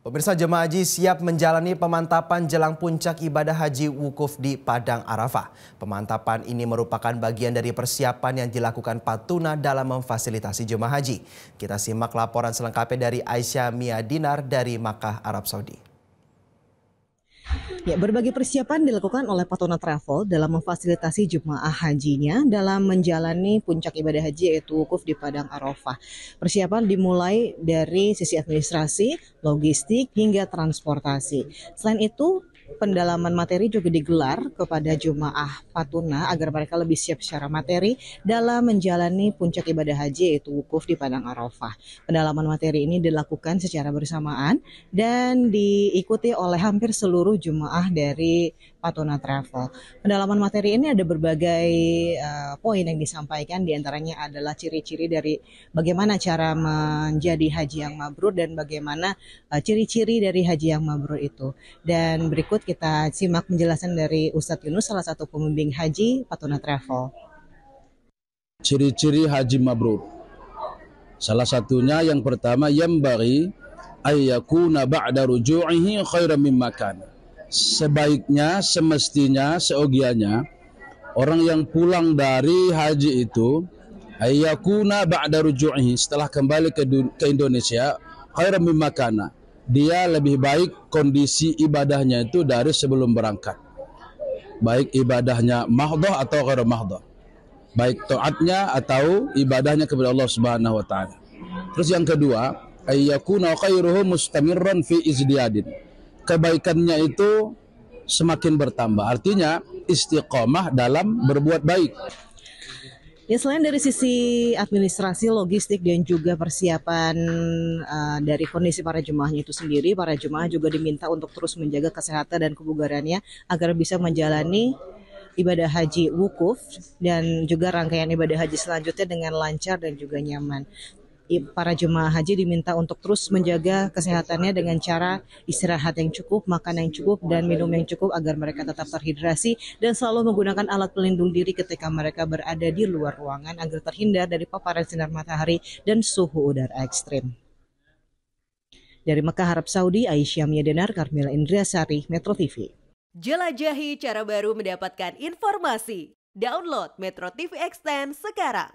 Pemirsa, jemaah haji siap menjalani pemantapan jelang puncak ibadah haji wukuf di Padang Arafah. Pemantapan ini merupakan bagian dari persiapan yang dilakukan Patuna dalam memfasilitasi jemaah haji. Kita simak laporan selengkapnya dari Aisyah Mia Dinar dari Makkah, Arab Saudi. Ya, berbagai persiapan dilakukan oleh Patuna Travel dalam memfasilitasi jemaah hajinya dalam menjalani puncak ibadah haji yaitu wukuf di Padang Arafah. Persiapan dimulai dari sisi administrasi, logistik, hingga transportasi. Selain itu, pendalaman materi juga digelar kepada jemaah Patuna agar mereka lebih siap secara materi dalam menjalani puncak ibadah haji yaitu wukuf di Padang Arafah. Pendalaman materi ini dilakukan secara bersamaan dan diikuti oleh hampir seluruh jemaah dari Patuna Travel. Pendalaman materi ini ada berbagai poin yang disampaikan, diantaranya adalah ciri-ciri dari bagaimana cara menjadi haji yang mabrur dan bagaimana ciri-ciri dari haji yang mabrur itu. Dan berikut kita simak penjelasan dari Ustadz Yunus, salah satu pembimbing haji Patuna Travel. Ciri-ciri haji mabrur. Salah satunya yang pertama, yambaghi ayyakuna ba'da ruju'ihi khairan mimma kana. Sebaiknya, semestinya, seogianya orang yang pulang dari haji itu ayyakuna ba'da ruju'ihi, setelah kembali ke Indonesia, khairan mimma kana. Dia lebih baik kondisi ibadahnya itu dari sebelum berangkat. Baik ibadahnya mahdhah atau ghair mahdhah. Baik taatnya atau ibadahnya kepada Allah Subhanahu wa taala. Terus yang kedua, ayyakuna khairuhu mustamirran fi izdiyadin. Kebaikannya itu semakin bertambah. Artinya istiqomah dalam berbuat baik. Ya, selain dari sisi administrasi, logistik, dan juga persiapan dari kondisi para jemaahnya itu sendiri, para jemaah juga diminta untuk terus menjaga kesehatan dan kebugarannya agar bisa menjalani ibadah haji wukuf dan juga rangkaian ibadah haji selanjutnya dengan lancar dan juga nyaman. Para jemaah haji diminta untuk terus menjaga kesehatannya dengan cara istirahat yang cukup, makan yang cukup, dan minum yang cukup agar mereka tetap terhidrasi dan selalu menggunakan alat pelindung diri ketika mereka berada di luar ruangan agar terhindar dari paparan sinar matahari dan suhu udara ekstrim. Dari Makkah, Arab Saudi, Aisyah Mia Dinar, Karmila Indriasari, Metro TV. Jelajahi cara baru mendapatkan informasi. Download Metro TV Extend sekarang.